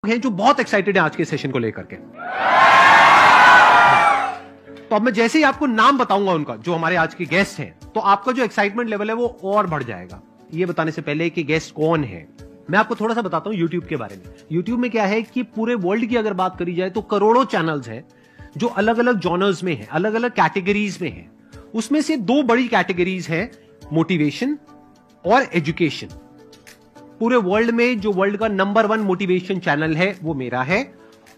हैं जो बहुत एक्साइटेड हैं आज के सेशन को लेकर के। तो अब मैं जैसे ही आपको नाम बताऊंगा उनका, जो हमारे आज के गेस्ट हैं, तो आपका जो एक्साइटमेंट लेवल है वो और बढ़ जाएगा। ये बताने से पहले कि गेस्ट कौन है, मैं आपको थोड़ा सा बताता हूं यूट्यूब के बारे में। यूट्यूब में क्या है कि पूरे वर्ल्ड की अगर बात करी जाए तो करोड़ों चैनल्स हैं जो अलग अलग जॉनर्स में हैं, अलग अलग कैटेगरीज में हैं। उसमें से दो बड़ी कैटेगरीज हैं, मोटिवेशन और एजुकेशन। पूरे वर्ल्ड में जो वर्ल्ड का नंबर 1 मोटिवेशन चैनल है वो मेरा है,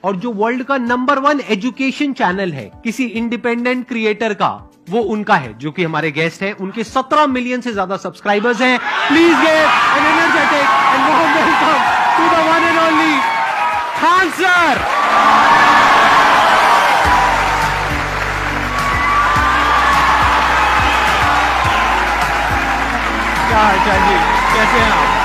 और जो वर्ल्ड का नंबर 1 एजुकेशन चैनल है किसी इंडिपेंडेंट क्रिएटर का, वो उनका है, जो कि हमारे गेस्ट हैं। उनके 17 मिलियन से ज्यादा सब्सक्राइबर्स हैं। Please give an energetic and warm welcome to the one and only Khan sir. क्या हाल चाल जी, कैसे हैं आप?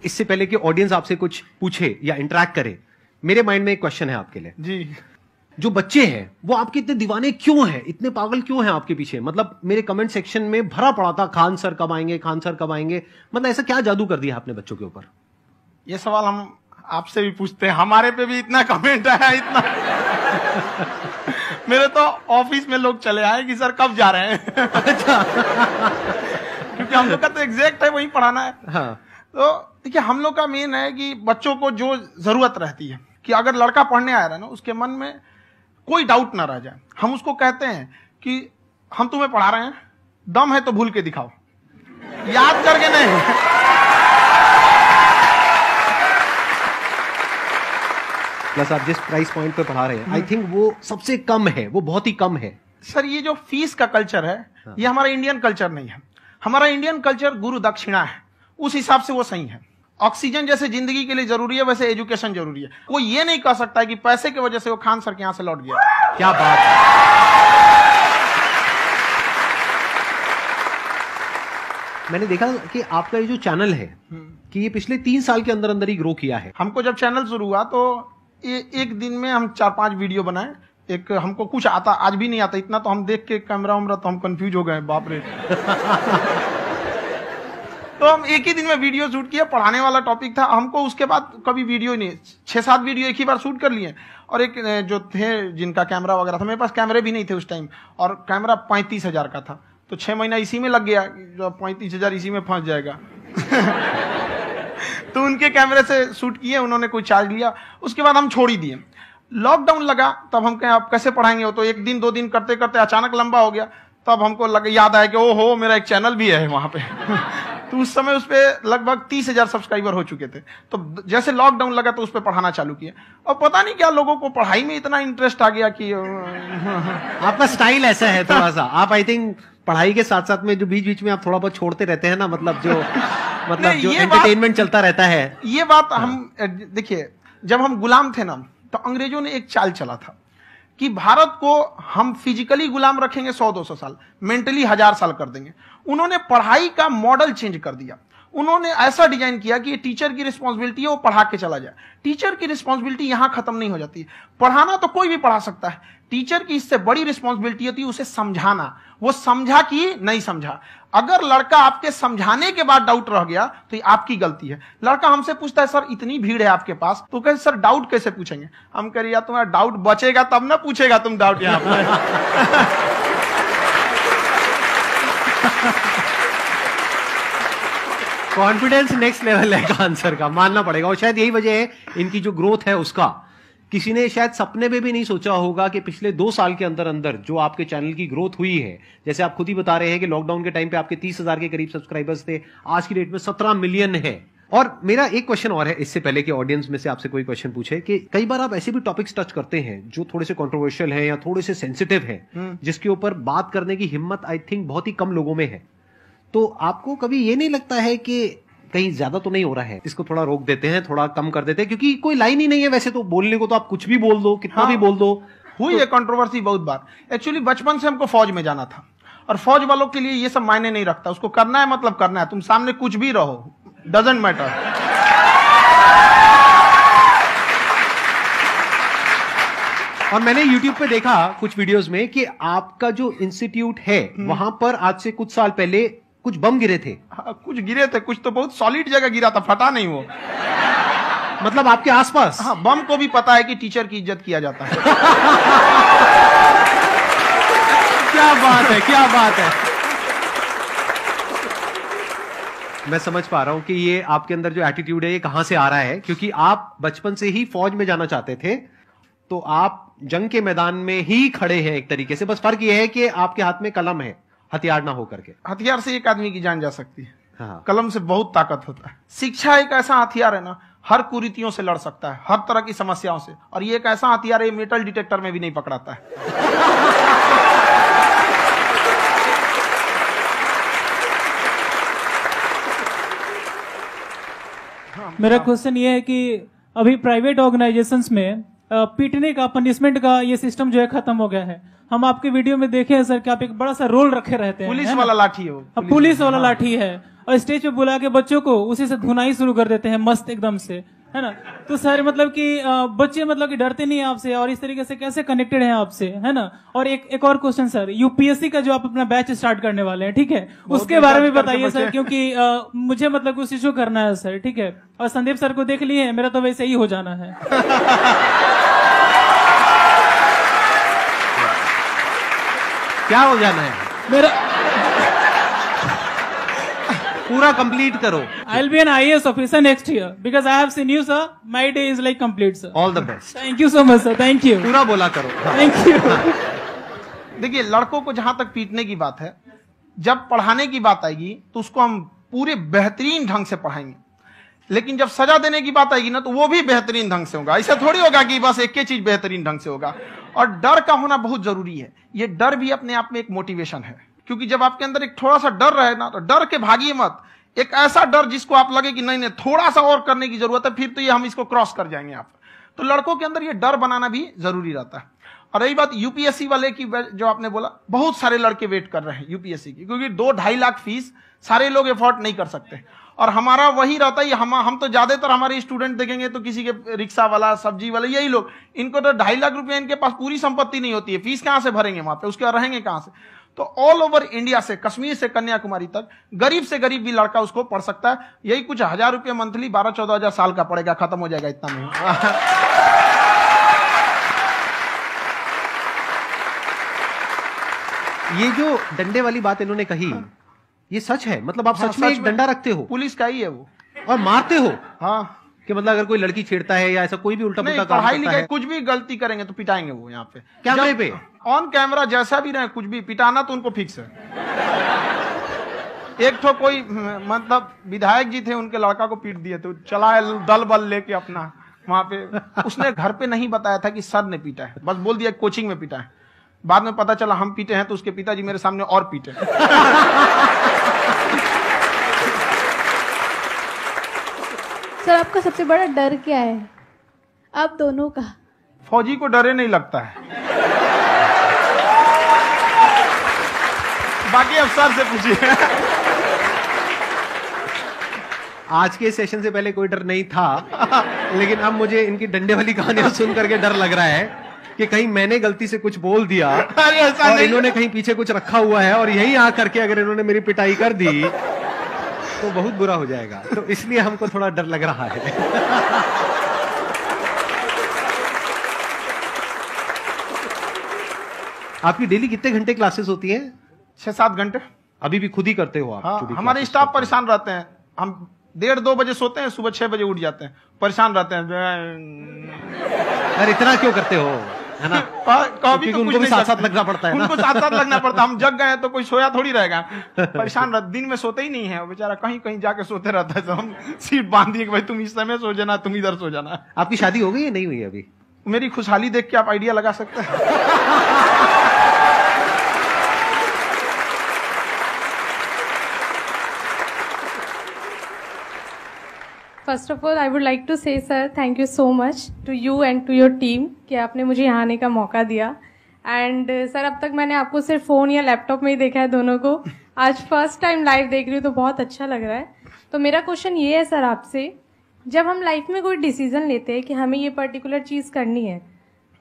इससे पहले कि ऑडियंस आपसे कुछ पूछे या इंटरेक्ट करे, मेरे माइंड में एक क्वेश्चन है आपके लिए जी। जो बच्चे हैं वो आपके इतने दीवाने क्यों हैं, इतने पागल क्यों हैं आपके पीछे? मतलब मेरे कमेंट सेक्शन में भरा पड़ा था, खान सर कब आएंगे, खान सर कब आएंगे। मतलब ऐसा क्या जादू कर दिया आपने बच्चों के ऊपर? ये सवाल हम आपसे भी पूछते हैं, हमारे पे भी इतना कमेंट आया, इतना मेरे तो ऑफिस में लोग चले आए कि सर कब जा रहे हैं। अच्छा। क्योंकि हम लोग का तो एग्जैक्ट है वही पढ़ाना है। हाँ। तो देखिए, हम लोग का मेन है कि बच्चों को जो जरूरत रहती है कि अगर लड़का पढ़ने आ रहा है ना, उसके मन में कोई डाउट ना रह जाए। हम उसको कहते हैं कि हम तुम्हें पढ़ा रहे हैं, दम है तो भूल के दिखाओ, याद करके नहीं। प्लस आप जिस प्राइस पॉइंट पे पढ़ा रहे हैं, आई थिंक वो सबसे कम है, वो बहुत ही कम है। सर ये जो फीस का कल्चर है, ये हमारा इंडियन कल्चर नहीं है। हमारा इंडियन कल्चर गुरु दक्षिणा है, उस हिसाब से वो सही है। ऑक्सीजन जैसे जिंदगी के लिए जरूरी है, वैसे एजुकेशन जरूरी है। कोई ये नहीं कह सकता है कि पैसे की वजह से वो खान सर के यहां से लौट गया। क्या बात है। मैंने देखा कि आपका ये जो चैनल है कि ये पिछले 3 साल के अंदर अंदर ही ग्रो किया है। हमको जब चैनल शुरू हुआ तो एक दिन में हम 4-5 वीडियो बनाए। एक हमको कुछ आता, आज भी नहीं आता इतना, तो हम देख के कैमरा उमरा तो हम कंफ्यूज हो गए, बाप रे। तो हम एक ही दिन में वीडियो शूट किया, पढ़ाने वाला टॉपिक था हमको। उसके बाद कभी वीडियो ही नहीं, 6-7 वीडियो एक ही बार शूट कर लिए। और एक जो थे जिनका कैमरा वगैरह था, मेरे पास कैमरे भी नहीं थे उस टाइम, और कैमरा 35,000 का था, तो 6 महीना इसी में लग गया। जो 35,000 इसी में फंस जाएगा। तो उनके कैमरे से शूट किए, उन्होंने कोई चार्ज लिया, उसके बाद हम छोड़ ही दिए। लॉकडाउन लगा, तब हम कहें आप कैसे पढ़ाएंगे, वो तो 1 दिन 2 दिन करते करते अचानक लंबा हो गया। तब हमको याद आया कि ओहो, मेरा एक चैनल भी है वहां पे। तो उस समय उस पे लगभग 30,000 सब्सक्राइबर हो चुके थे। तो जैसे लॉकडाउन लगा तो उस पे पढ़ाना चालू किया, और पता नहीं क्या लोगों को पढ़ाई में इतना इंटरेस्ट आ गया कि आपका स्टाइल ऐसा है थोड़ा सा। आप आई थिंक पढ़ाई के साथ साथ में जो बीच बीच में आप थोड़ा बहुत छोड़ते रहते हैं ना, मतलब जो एंटरटेनमेंट चलता रहता है। ये बात हम देखिए, जब हम गुलाम थे ना, तो अंग्रेजों ने एक चाल चला था कि भारत को हम फिजिकली गुलाम रखेंगे 100-200 साल, मेंटली 1000 साल कर देंगे। उन्होंने पढ़ाई का मॉडल चेंज कर दिया। उन्होंने ऐसा डिजाइन किया कि ये टीचर की रिस्पॉन्सिबिलिटी है, वो पढ़ा के चला जाए। टीचर की रिस्पॉन्सिबिलिटी यहां खत्म नहीं हो जाती। पढ़ाना तो कोई भी पढ़ा सकता है, टीचर की इससे बड़ी रिस्पॉन्सिबिलिटी होती है उसे समझाना। वो समझा कि नहीं समझा। अगर लड़का आपके समझाने के बाद डाउट रह गया तो ये आपकी गलती है। लड़का हमसे पूछता है, सर इतनी भीड़ है आपके पास, तो कहते सर डाउट कैसे पूछेंगे? हम कह रहे यार तुम्हारा डाउट बचेगा तब ना पूछेगा तुम डाउट यहां पर। कॉन्फिडेंस नेक्स्ट लेवल है खान सर का, मानना पड़ेगा। और शायद यही वजह है इनकी जो ग्रोथ है उसका। किसी ने शायद सपने में भी नहीं सोचा होगा कि पिछले 2 साल के अंदर अंदर जो आपके चैनल की ग्रोथ हुई है, जैसे आप खुद ही बता रहे हैं कि लॉकडाउन के टाइम पे आपके 30,000 के करीब सब्सक्राइबर्स थे, आज की डेट में 17 मिलियन है। और मेरा एक क्वेश्चन और है, इससे पहले कि ऑडियंस में से आपसे कोई क्वेश्चन पूछे, कि कई बार आप ऐसे भी टॉपिक्स टच करते हैं जो थोड़े से कंट्रोवर्शियल हैं या थोड़े से सेंसिटिव हैं, जिसके ऊपर बात करने की हिम्मत आई थिंक बहुत ही कम लोगों में है। तो आपको कभी ये नहीं लगता है कि कहीं ज्यादा तो नहीं हो रहा है, इसको थोड़ा रोक देते हैं, थोड़ा कम कर देते हैं? क्योंकि कोई लाइन ही नहीं है वैसे तो बोलने को, तो आप कुछ भी बोल दो, कितना भी बोल दो। हुई है कंट्रोवर्सी बहुत बार। एक्चुअली बचपन से हमको फौज में जाना था, और फौज वालों के लिए ये सब मायने नहीं रखता। उसको करना है मतलब करना है, तुम सामने कुछ भी रहो, डजंट मैटर। और मैंने YouTube पे देखा कुछ वीडियोस में कि आपका जो इंस्टीट्यूट है वहां पर आज से कुछ साल पहले कुछ बम गिरे थे। हाँ, कुछ गिरे थे, कुछ तो बहुत सॉलिड जगह गिरा था, फटा नहीं वो। मतलब आपके आसपास? हाँ, बम को भी पता है कि टीचर की इज्जत किया जाता है। क्या बात है, क्या बात है। मैं समझ पा रहा हूं कि ये आपके अंदर जो एटीट्यूड है ये कहां से आ रहा है, क्योंकि आप बचपन से ही फौज में जाना चाहते थे, तो आप जंग के मैदान में ही खड़े हैं एक तरीके से। बस फर्क ये है कि आपके हाथ में कलम है, हथियार ना हो करके। हथियार से एक आदमी की जान जा सकती है, हाँ। कलम से बहुत ताकत होता है। शिक्षा एक ऐसा हथियार है ना, हर कुरीतियों से लड़ सकता है, हर तरह की समस्याओं से। और ये एक ऐसा हथियार है, मेटल डिटेक्टर में भी नहीं पकड़ाता है। मेरा क्वेश्चन ये है कि अभी प्राइवेट ऑर्गेनाइजेशंस में पीटने का, पनिशमेंट का ये सिस्टम जो है खत्म हो गया है। हम आपके वीडियो में देखे हैं सर कि आप एक बड़ा सा रोल रखे रहते हैं, पुलिस वाला लाठी है वो, पुलिस वाला लाठी है, और स्टेज पे बुला के बच्चों को उसी से धुनाई शुरू कर देते हैं मस्त एकदम से, है ना। तो सर मतलब कि बच्चे मतलब कि डरते नहीं है आपसे, और इस तरीके से कैसे कनेक्टेड हैं आपसे, है ना। और एक और क्वेश्चन सर, यूपीएससी का जो आप अपना बैच स्टार्ट करने वाले हैं, ठीक है, उसके बारे में बताइए सर, क्योंकि मुझे मतलब कुछ इशू करना है सर, ठीक है। और संदीप सर को देख लिए, मेरा तो वैसे ही हो जाना है। क्या हो जाना है? मेरा पूरा कंप्लीट करो। I'll be an IAS officer next year because I have seen you, sir. My day is like complete, sir. All the best. Thank you so much, sir. Thank you. पूरा बोला करो। Thank you. देखिए, लड़कों को जहां तक पीटने की बात है, जब पढ़ाने की बात आएगी तो उसको हम पूरे बेहतरीन ढंग से पढ़ाएंगे। लेकिन जब सजा देने की बात आएगी ना, तो वो भी बेहतरीन ढंग से होगा। ऐसा थोड़ी होगा कि बस एक ही चीज बेहतरीन ढंग से होगा। और डर का होना बहुत जरूरी है। ये डर भी अपने आप में एक मोटिवेशन है, क्योंकि जब आपके अंदर एक थोड़ा सा डर रहे ना, तो डर के भागिए मत। एक ऐसा डर जिसको आप लगे कि नहीं नहीं थोड़ा सा और करने की जरूरत है, फिर तो ये हम इसको क्रॉस कर जाएंगे आप। तो लड़कों के अंदर ये डर बनाना भी जरूरी रहता है। और रही बात यूपीएससी वाले की, जो आपने बोला, बहुत सारे लड़के वेट कर रहे हैं यूपीएससी की, क्योंकि 2-2.5 लाख फीस सारे लोग एफोर्ड नहीं कर सकते। और हमारा वही रहता है, हम तो ज्यादातर हमारे स्टूडेंट देखेंगे तो किसी के रिक्शा वाला, सब्जी वाला, यही लोग, इनको तो 2.5 लाख रुपया, इनके पास पूरी संपत्ति नहीं होती है, फीस कहां से भरेंगे वहां पे, उसके बाद रहेंगे कहां से। तो ऑल ओवर इंडिया से, कश्मीर से कन्याकुमारी तक, गरीब से गरीब भी लड़का उसको पढ़ सकता है। यही कुछ 1000 रुपये मंथली, 12-14 हजार साल का पड़ेगा, खत्म हो जाएगा इतना में। ये जो डंडे वाली बात इन्होंने कही, ये सच है? मतलब आप सच में एक डंडा रखते हो? पुलिस का ही है वो। और मारते हो? हाँ, कि मतलब अगर कोई लड़की छेड़ता है या ऐसा कोई भी उल्टा पुल्टा काम पढ़ाई करता लिखाई है, कुछ भी गलती करेंगे तो पिटाएंगे वो। यहाँ पे कैमरे पे ऑन कैमरा जैसा भी रहे, कुछ भी पिटाना तो उनको फिक्स है। एक तो कोई मतलब विधायक जी थे, उनके लड़का को पीट दिए, तो चला है दल बल लेके अपना वहां पे। उसने घर पे नहीं बताया था कि सर ने पीटा है, बस बोल दिया कोचिंग में पीटा है। बाद में पता चला हम पीटे हैं, तो उसके पिताजी मेरे सामने और पीटे। सर, आपका सबसे बड़ा डर क्या है, आप दोनों का? फौजी को डरे नहीं लगता है, बाकी अफसर से पूछिए। आज के सेशन से पहले कोई डर नहीं था, लेकिन अब मुझे इनकी डंडे वाली कहानियां सुन करके डर लग रहा है कि कहीं मैंने गलती से कुछ बोल दिया और इन्होंने कहीं पीछे कुछ रखा हुआ है, और यही आ करके अगर इन्होंने मेरी पिटाई कर दी तो बहुत बुरा हो जाएगा। तो इसलिए हमको थोड़ा डर लग रहा है। आपकी डेली कितने घंटे क्लासेस होती हैं? 6-7 घंटे। अभी भी खुद ही करते हो आप? हाँ, हमारे स्टाफ परेशान रहते हैं। हम 1:30-2 बजे सोते हैं, सुबह 6 बजे उठ जाते हैं, परेशान रहते हैं। अरे इतना क्यों करते हो, है ना? कभी तो उनको भी साथ साथ लगना पड़ता है ना? उनको साथ साथ लगना पड़ता है। हम जग गए तो कोई सोया थोड़ी रहेगा, परेशान रहता, दिन में सोते ही नहीं है बेचारा, कहीं कहीं जाके सोते रहता है। तो हम सीट बांध दिए कि भाई तुम इस समय सो जाना, तुम इधर सो जाना। आपकी शादी हो गई या नहीं हुई अभी? मेरी खुशहाली देख के आप आइडिया लगा सकते हैं। First of all I would like to say sir, thank you so much to you and to your team कि आपने मुझे यहाँ आने का मौका दिया। एंड सर, अब तक मैंने आपको सिर्फ फ़ोन या लैपटॉप में ही देखा है दोनों को, आज फर्स्ट टाइम लाइव देख रही हूँ तो बहुत अच्छा लग रहा है। तो मेरा क्वेश्चन ये है सर आपसे, जब हम लाइफ में कोई डिसीजन लेते हैं कि हमें ये पर्टिकुलर चीज़ करनी है,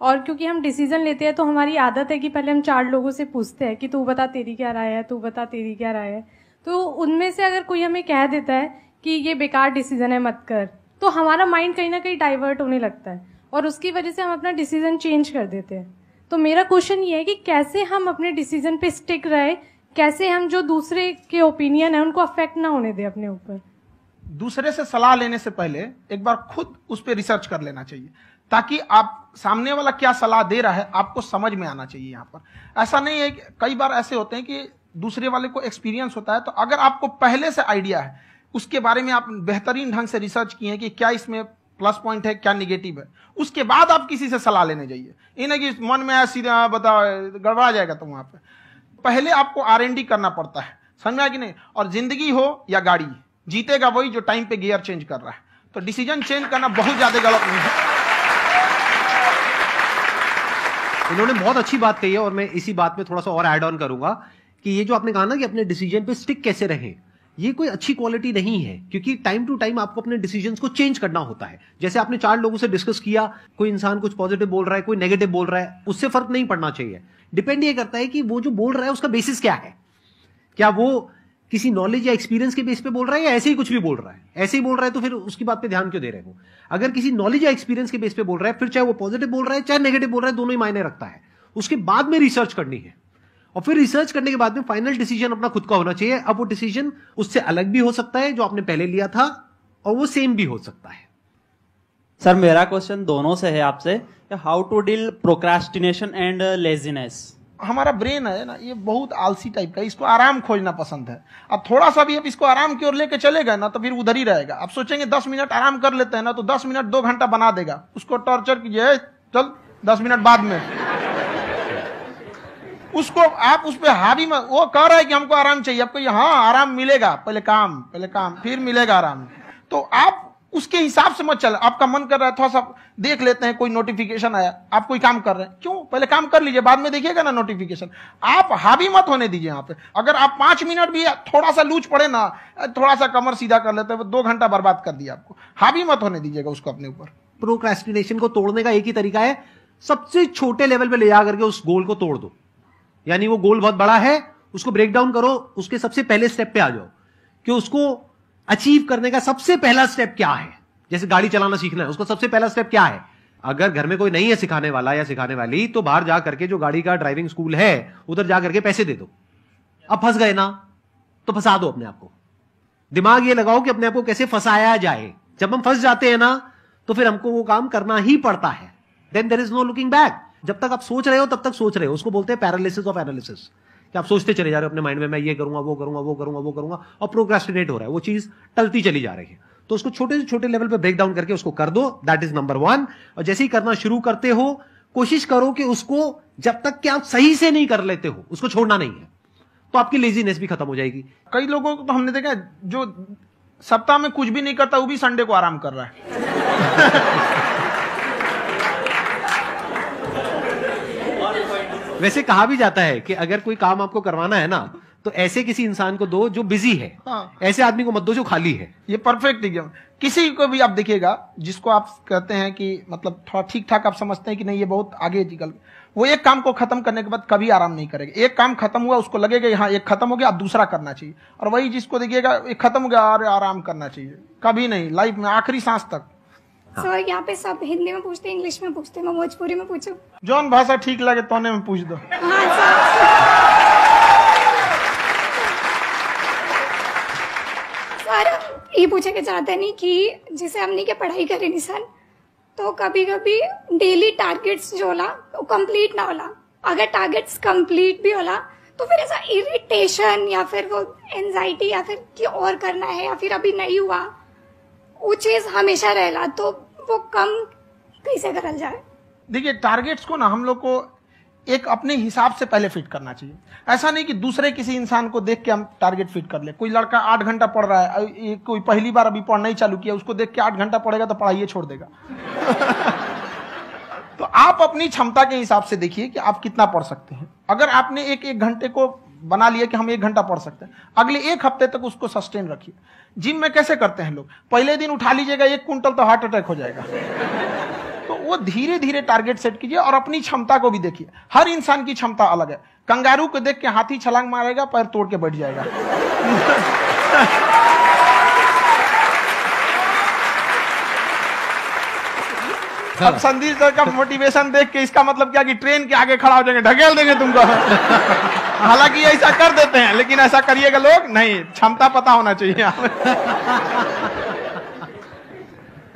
और क्योंकि हम डिसीजन लेते हैं तो हमारी आदत है कि पहले हम 4 लोगों से पूछते हैं कि तू बता तेरी क्या राय है, तू बता तेरी क्या राय है। तो उनमें से अगर कोई हमें कह देता है कि ये बेकार डिसीजन है मत कर, तो हमारा माइंड कहीं ना कहीं डाइवर्ट होने लगता है और उसकी वजह से हम अपना डिसीजन चेंज कर देते हैं। तो मेरा क्वेश्चन ये है कि कैसे हम अपने डिसीजन पे स्टिक रहे, कैसे हम जो दूसरे के ओपिनियन है उनको अफेक्ट ना होने दें अपने ऊपर। दूसरे से सलाह लेने से पहले एक बार खुद उस पर रिसर्च कर लेना चाहिए, ताकि आप सामने वाला क्या सलाह दे रहा है आपको समझ में आना चाहिए। यहाँ पर ऐसा नहीं है कि कई बार ऐसे होते हैं कि दूसरे वाले को एक्सपीरियंस होता है, तो अगर आपको पहले से आइडिया है, उसके बारे में आप बेहतरीन ढंग से रिसर्च किए हैं कि क्या इसमें प्लस पॉइंट है क्या निगेटिव है, उसके बाद आप किसी से सलाह लेने जाइए। ये नहीं कि मन में आया सीधा बता गड़बड़ा जाएगा। तो वहां पे पहले आपको R&D करना पड़ता है, समझ में आया कि नहीं। और जिंदगी हो या गाड़ी, जीतेगा वही जो टाइम पे गियर चेंज कर रहा है। तो डिसीजन चेंज करना बहुत ज्यादा गलत नहीं है। इन्होंने बहुत अच्छी बात कही है और मैं इसी बात में थोड़ा सा और ऐड ऑन करूंगा कि ये जो आपने कहा ना कि अपने डिसीजन पे स्टिक कैसे रहें, ये कोई अच्छी क्वालिटी नहीं है, क्योंकि टाइम टू टाइम आपको अपने डिसीजंस को चेंज करना होता है। जैसे आपने 4 लोगों से डिस्कस किया, कोई इंसान कुछ पॉजिटिव बोल रहा है, कोई नेगेटिव बोल रहा है, उससे फर्क नहीं पड़ना चाहिए। डिपेंड ये करता है कि वो जो बोल रहा है उसका बेसिस क्या है। क्या वो किसी नॉलेज या एक्सपीरियंस के बेस पे बोल रहा है या ऐसे ही कुछ भी बोल रहा है? ऐसे ही बोल रहा है तो फिर उसकी बात पे ध्यान क्यों दे रहे हो? अगर किसी नॉलेज या एक्सपीरियंस के बेस पे बोल रहा है, फिर चाहे वो पॉजिटिव बोल रहा है चाहे नेगेटिव बोल रहा है, दोनों ही मायने रखता है। उसके बाद में रिसर्च करनी है और फिर रिसर्च करने के बाद में फाइनल डिसीजन अपना खुद का होना चाहिए। अब वो डिसीजन उससे अलग भी हो सकता है जो आपने पहले लिया था, और वो सेम भी हो सकता है। सर मेरा क्वेश्चन दोनों से है आपसे, how to deal procrastination and laziness. हमारा ब्रेन है ना, ये बहुत आलसी टाइप का है, इसको आराम खोजना पसंद है। अब थोड़ा सा भी अब इसको आराम की ओर लेके चले गए ना तो फिर उधर ही रहेगा। आप सोचेंगे 10 मिनट आराम कर लेते हैं ना, तो 10 मिनट 2 घंटा बना देगा। उसको टॉर्चर कीजिए, चल 10 मिनट बाद में उसको आप उस पर हावी मत। वो कह रहा है कि हमको आराम चाहिए, आपको हाँ आराम मिलेगा, पहले काम फिर मिलेगा आराम। तो आप उसके हिसाब से मत चल। आपका मन कर रहा है थोड़ा सा देख लेते हैं, कोई नोटिफिकेशन आया, आप कोई काम कर रहे हैं, क्यों पहले काम कर लीजिए, बाद में देखिएगा ना नोटिफिकेशन। आप हावी मत होने दीजिए यहाँ पे। अगर आप 5 मिनट भी थोड़ा सा लूज पड़े ना, थोड़ा सा कमर सीधा कर लेते हैं, 2 घंटा बर्बाद कर दिया आपको। हावी मत होने दीजिएगा उसको अपने ऊपर। प्रोक्रेस्टिनेशन को तोड़ने का एक ही तरीका है, सबसे छोटे लेवल पे ले जाकर के उस गोल को तोड़ दो। यानी वो गोल बहुत बड़ा है, उसको ब्रेक डाउन करो, उसके सबसे पहले स्टेप पे आ जाओ कि उसको अचीव करने का सबसे पहला स्टेप क्या है। जैसे गाड़ी चलाना सीखना है, उसका सबसे पहला स्टेप क्या है। अगर घर में कोई नहीं है सिखाने वाला या सिखाने वाली, तो बाहर जा करके जो गाड़ी का ड्राइविंग स्कूल है उधर जा करके पैसे दे दो। अब फंस गए ना तो फंसा दो अपने आप को। दिमाग ये लगाओ कि अपने आप को कैसे फंसाया जाए। जब हम फंस जाते हैं ना तो फिर हमको वो काम करना ही पड़ता है। Then there is no looking back. जब तक आप सोच रहे हो तब तक सोच रहे हो, उसको बोलते हैं पैरालिसिस ऑफ एनालिसिस, कि आप सोचते चले जा रहे हो अपने माइंड में, मैं ये करूंगा वो करूंगा वो करूंगा वो करूंगा, और प्रोक्रेस्टिनेट हो रहा है, वो चीज टलती चली जा रही है। तो उसको छोटे से छोटे लेवल पे ब्रेक डाउन करके उसको कर दो, दैट इज नंबर 1। और जैसे ही करना शुरू करते हो, कोशिश करो कि उसको जब तक कि आप सही से नहीं कर लेते हो उसको छोड़ना नहीं है, तो आपकी लेजीनेस भी खत्म हो जाएगी। कई लोगों को तो हमने देखा जो सप्ताह में कुछ भी नहीं करता, वो भी संडे को आराम कर रहा है। वैसे कहा भी जाता है कि अगर कोई काम आपको करवाना है ना, तो ऐसे किसी इंसान को दो जो बिजी है। हाँ। ऐसे आदमी को मत दो जो खाली है। ये परफेक्ट एग्जाम। किसी को भी आप देखिएगा जिसको आप कहते हैं कि मतलब थोड़ा ठीक ठाक आप समझते हैं कि नहीं ये बहुत आगे निकल, वो एक काम को खत्म करने के बाद कभी आराम नहीं करेगा। एक काम खत्म हुआ उसको लगेगा हाँ एक खत्म हो गया, अब दूसरा करना चाहिए। और वही जिसको देखिएगा एक खत्म हो गया और आराम करना चाहिए, कभी नहीं लाइफ में आखिरी सांस तक। सर यहाँ पे सब हिंदी में पूछते हैं, इंग्लिश में पूछते हैं, मैं भोजपुरी में पूछूं? जौन भाषा ठीक लगे तोने में पूछ दो। हाँ सर। सर ये पूछे के चाहते नहीं कि जैसे हमने के पढ़ाई करे नहीं सर, तो कभी कभी डेली टारगेट्स जो होला वो कंप्लीट ना होला। अगर टारगेट्स कंप्लीट भी होला तो फिर ऐसा इरिटेशन या फिर वो एंजाइटी या फिर कि और करना है या फिर अभी नहीं हुआ, वो चीज हमेशा रहेला। तो वो कम कैसे करल जाए? देखिए टारगेट्स को ना हम लोग को एक अपने हिसाब से पहले फिट करना चाहिए। ऐसा नहीं कि दूसरे किसी इंसान को देख के हम टारगेट फिट कर ले। कोई लड़का 8 घंटा पढ़ रहा है, कोई पहली बार अभी पढ़ना ही चालू किया, उसको देख के 8 घंटा पढ़ेगा तो पढ़ाई छोड़ देगा। तो आप अपनी क्षमता के हिसाब से देखिए कि आप कितना पढ़ सकते हैं। अगर आपने एक घंटे को बना लिया कि हम 1 घंटा पढ़ सकते हैं, अगले 1 हफ्ते तक उसको सस्टेन रखिए। जिम में कैसे करते हैं लोग, पहले दिन उठा लीजिएगा 1 कुंटल तो हार्ट अटैक हो जाएगा। तो वो धीरे धीरे टारगेट सेट कीजिए और अपनी क्षमता को भी देखिए। हर इंसान की क्षमता अलग है। कंगारू को देख के हाथी छलांग मारेगा, पैर तोड़ के बैठ जाएगा। अब संदीप सर का मोटिवेशन देख के इसका मतलब क्या कि ट्रेन के आगे खड़ा हो जाएंगे, ढकेल देंगे तुमको। हालांकि ऐसा कर देते हैं, लेकिन ऐसा करिएगा लोग नहीं, क्षमता पता होना चाहिए।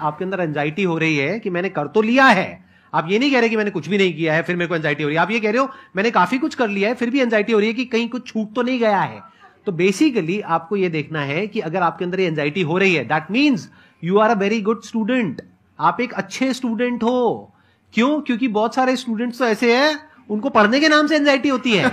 आपके अंदर एंजाइटी हो रही है कि मैंने कर तो लिया है। आप ये नहीं कह रहे कि मैंने कुछ भी नहीं किया है फिर मेरे को एंजाइटी हो रही है। आप ये कह रहे हो मैंने काफी कुछ कर लिया है फिर भी एंजाइटी हो रही है कि कहीं कुछ छूट तो नहीं गया है। तो बेसिकली आपको ये देखना है कि अगर आपके अंदर ये एंजाइटी हो रही है, that means you are a very good student. आप एक अच्छे स्टूडेंट हो। क्यों? क्योंकि बहुत सारे स्टूडेंट्स तो ऐसे हैं उनको पढ़ने के नाम से एंजाइटी होती है।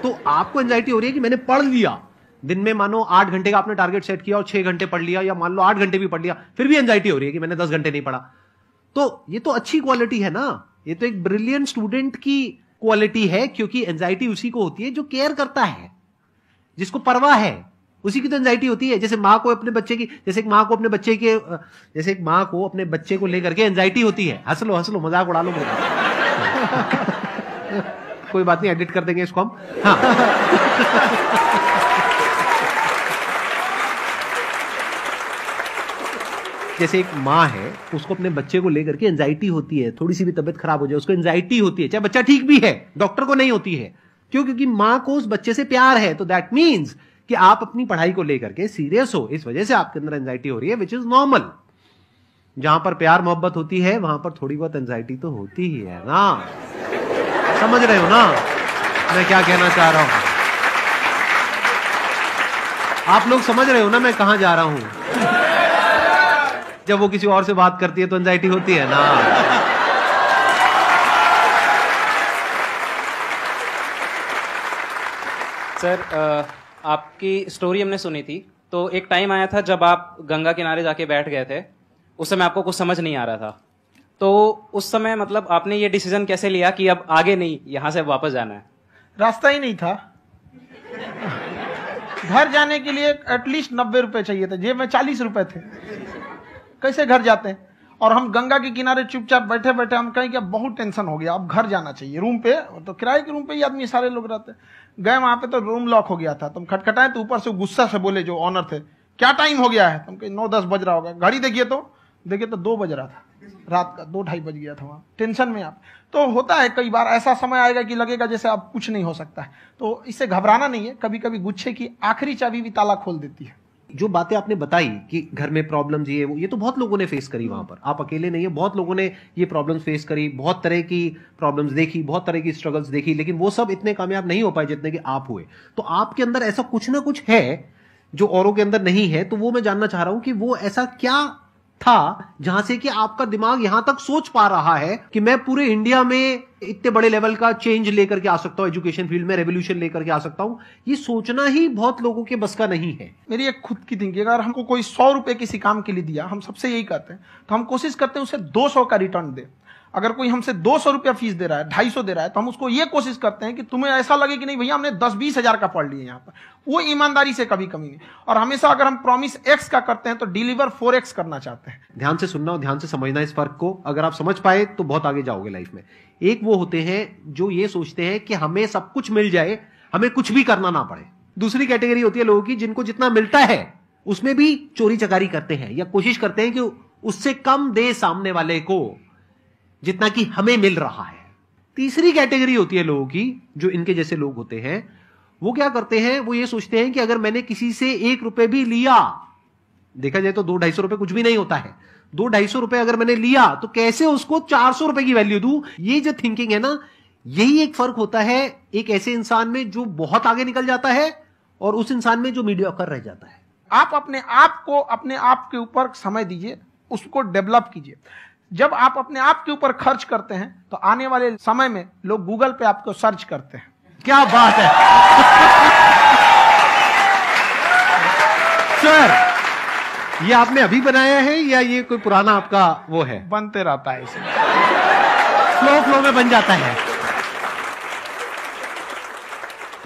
तो आपको एंजाइटी हो रही है कि मैंने पढ़ लिया, दिन में मानो 8 घंटे का आपने टारगेट सेट किया और 6 घंटे पढ़ लिया, या मान लो 8 घंटे भी पढ़ लिया, फिर भी एंजाइटी हो रही है कि मैंने 10 घंटे नहीं पढ़ा। तो ये तो अच्छी क्वालिटी है ना, ये तो एक ब्रिलियंट स्टूडेंट की क्वालिटी है। क्योंकि एंजाइटी उसी को होती है जो केयर करता है, जिसको परवाह है, उसी की तो एंजाइटी होती है। जैसे माँ को अपने बच्चे की, जैसे एक माँ को अपने बच्चे के, जैसे एक माँ को अपने बच्चे को लेकर के एंजाइटी होती है। हंस लो मजाक उड़ा लो मेरा। कोई बात नहीं, एडिट कर देंगे इसको हम। हाँ। जैसे एक माँ है, उसको अपने बच्चे को लेकर के एंजाइटी होती है, थोड़ी सी भी तबियत खराब हो जाए उसको एंजाइटी होती है, चाहे बच्चा ठीक भी है, डॉक्टर को नहीं होती है। क्यों? क्योंकि माँ को उस बच्चे से प्यार है। तो दैट मीन्स कि आप अपनी पढ़ाई को लेकर के सीरियस हो, इस वजह से आपके अंदर एंजाइटी हो रही है, विच इज नॉर्मल। जहां पर प्यार मोहब्बत होती है वहां पर थोड़ी बहुत एंजाइटी तो होती ही है ना। समझ रहे हो ना मैं क्या कहना चाह रहा हूं? आप लोग समझ रहे हो ना मैं कहां जा रहा हूं? जब वो किसी और से बात करती है तो एंजाइटी होती है ना। सर, आपकी स्टोरी हमने सुनी थी, तो एक टाइम आया था जब आप गंगा किनारे जाके बैठ गए थे। उस समय आपको कुछ समझ नहीं आ रहा था, तो उस समय मतलब आपने ये डिसीजन कैसे लिया कि अब आगे नहीं, यहां से वापस जाना है? रास्ता ही नहीं था। घर जाने के लिए एटलीस्ट 90 रुपए चाहिए थे, जेब में 40 रुपए थे। कैसे घर जाते हैं? और हम गंगा के किनारे चुपचाप बैठे बैठे हम कहें कि अब बहुत टेंशन हो गया, अब घर जाना चाहिए। रूम पे, तो किराए के रूम पे ही आदमी सारे लोग रहते। गए वहां पे तो रूम लॉक हो गया था। तुम खटखटाए तो ऊपर से गुस्सा से बोले जो ऑनर थे, क्या टाइम हो गया है? तुम कहे 9-10 बज रहा होगा। घड़ी देखिए तो 2 बज रहा था रात का, 2-2:30 बज गया था वहां। टेंशन में आप तो होता है, कई बार ऐसा समय आएगा कि लगेगा जैसे अब कुछ नहीं हो सकता है। तो इससे घबराना नहीं है। कभी कभी गुच्छे की आखिरी चाबी भी ताला खोल देती है। जो बातें आपने बताई कि घर में प्रॉब्लम्स ये तो बहुत लोगों ने फेस करी वहां पर। आप अकेले नहीं है, बहुत लोगों ने ये प्रॉब्लम्स फेस करी, बहुत तरह की प्रॉब्लम्स देखी, बहुत तरह की स्ट्रगल्स देखी, लेकिन वो सब इतने कामयाब नहीं हो पाए जितने कि आप हुए। तो आपके अंदर ऐसा कुछ ना कुछ है जो औरों के अंदर नहीं है। तो वो मैं जानना चाह रहा हूं कि वो ऐसा क्या था जहां से कि आपका दिमाग यहां तक सोच पा रहा है कि मैं पूरे इंडिया में इतने बड़े लेवल का चेंज लेकर के आ सकता हूं, एजुकेशन फील्ड में रेवोल्यूशन लेकर के आ सकता हूं। ये सोचना ही बहुत लोगों के बस का नहीं है। मेरी एक खुद की थिंकिंग, अगर हमको कोई 100 रुपए किसी काम के लिए दिया, हम सबसे यही कहते हैं, तो हम कोशिश करते हैं उसे 200 का रिटर्न दे। अगर कोई हमसे 200 रुपया फीस दे रहा है, 250 दे रहा है, तो हम उसको ये कोशिश करते हैं कि तुम्हें ऐसा लगे कि नहीं भैया हमने 10-20 हजार का पढ़ लिया यहाँ पर। वो ईमानदारी से कभी कमी नहीं। और हमेशा अगर हम प्रॉमिस एक्स का करते हैं तो डिलीवर 4x करना चाहते हैं। ध्यान से सुनना और ध्यान से समझना इस फर्क को। अगर आप समझ पाए तो बहुत आगे जाओगे लाइफ में। एक वो होते हैं जो ये सोचते हैं कि हमें सब कुछ मिल जाए, हमें कुछ भी करना ना पड़े। दूसरी कैटेगरी होती है लोगों की जिनको जितना मिलता है उसमें भी चोरी चकारी करते हैं या कोशिश करते हैं कि उससे कम दे सामने वाले को जितना कि हमें मिल रहा है। तीसरी कैटेगरी होती है लोगों की, जो इनके जैसे लोग होते हैं, वो क्या करते हैं, वो ये सोचते हैं कि अगर मैंने किसी से 1 रुपए भी लिया, देखा जाए तो 200-250 रुपए कुछ भी नहीं होता है, 200-250 रुपए अगर मैंने लिया तो कैसे उसको 400 रुपए की वैल्यू दूं। ये जो थिंकिंग है ना, यही एक फर्क होता है एक ऐसे इंसान में जो बहुत आगे निकल जाता है और उस इंसान में जो मीडियोकर रह जाता है। आप अपने आप के ऊपर समय दीजिए, उसको डेवलप कीजिए। जब आप अपने आप के ऊपर खर्च करते हैं तो आने वाले समय में लोग गूगल पे आपको सर्च करते हैं। क्या बात है सर, ये आपने अभी बनाया है या ये कोई पुराना आपका वो है? बनते रहता है, इसमें फ्लो में बन जाता है।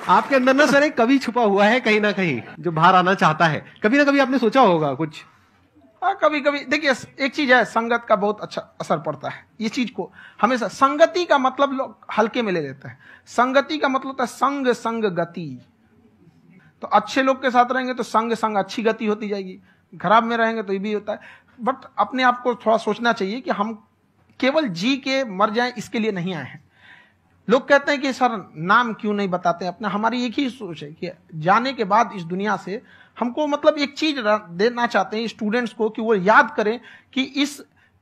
आपके अंदर ना सर एक कवि छुपा हुआ है कहीं ना कहीं जो बाहर आना चाहता है। कभी ना कभी आपने सोचा होगा कुछ? कभी कभी देखिए एक चीज है, संगत का बहुत अच्छा असर पड़ता है। ये चीज को हमेशा संगति का मतलब लोग हल्के में ले लेते हैं। संगति का मतलब होता है संग संग गति। तो अच्छे लोग के साथ रहेंगे तो संग संग अच्छी गति होती जाएगी, खराब में रहेंगे तो ये भी होता है। बट अपने आप को थोड़ा सोचना चाहिए कि हम केवल जी के मर जाएं इसके लिए नहीं आए हैं। लोग कहते हैं कि सर नाम क्यों नहीं बताते अपना। हमारी एक ही सोच है कि जाने के बाद इस दुनिया से हमको मतलब एक चीज देना चाहते हैं स्टूडेंट्स को कि वो याद करें कि इस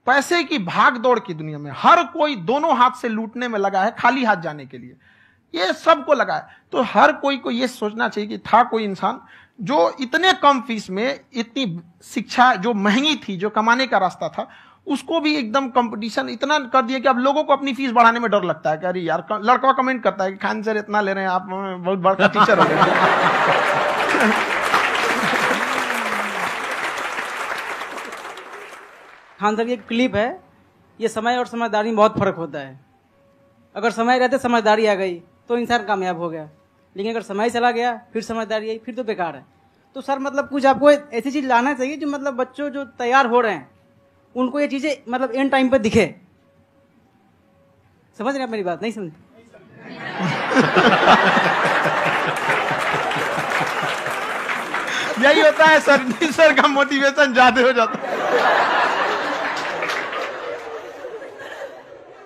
पैसे की भाग दौड़ की दुनिया में हर कोई दोनों हाथ से लूटने में लगा है, खाली हाथ जाने के लिए ये सबको लगा है। तो हर कोई को ये सोचना चाहिए कि था कोई इंसान जो इतने कम फीस में इतनी शिक्षा जो महंगी थी, जो कमाने का रास्ता था, उसको भी एकदम कंपटीशन इतना कर दिया कि अब लोगों को अपनी फीस बढ़ाने में डर लगता है कि अरे यार, लड़का कमेंट करता है कि खान सर इतना ले रहे हैं, आप बहुत बड़ा टीचर हो गए। खान सर की एक क्लिप है, ये समय और समझदारी में बहुत फर्क होता है। अगर समय रहते समझदारी आ गई तो इंसान कामयाब हो गया, लेकिन अगर समय चला गया फिर समझदारी आई फिर तो बेकार है। तो सर मतलब कुछ आपको ऐसी चीज लाना चाहिए जो मतलब बच्चों जो तैयार हो रहे हैं उनको ये चीजें मतलब एंड टाइम पे दिखे। समझ रहे हैं आप मेरी बात? नहीं समझ? यही होता है सर का मोटिवेशन ज्यादा हो जाता है।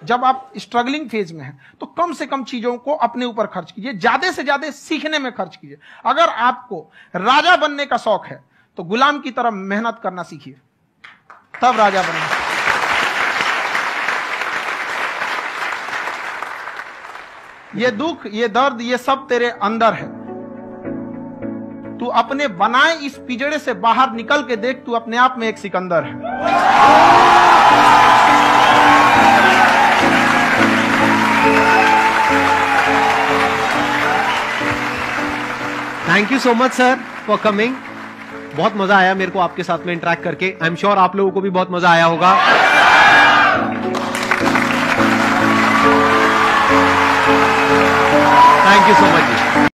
जब आप स्ट्रगलिंग फेज में हैं तो कम से कम चीजों को अपने ऊपर खर्च कीजिए, ज्यादा से ज्यादा सीखने में खर्च कीजिए। अगर आपको राजा बनने का शौक है तो गुलाम की तरह मेहनत करना सीखिए, तब राजा बनेंगे। ये दुख, ये दर्द, ये सब तेरे अंदर है। तू अपने बनाए इस पिंजड़े से बाहर निकल के देख, तू अपने आप में एक सिकंदर है। Thank you so much sir for coming. बहुत मजा आया मेरे को आपके साथ में इंटरेक्ट करके। आई एम श्योर आप लोगों को भी बहुत मजा आया होगा। Thank you so much.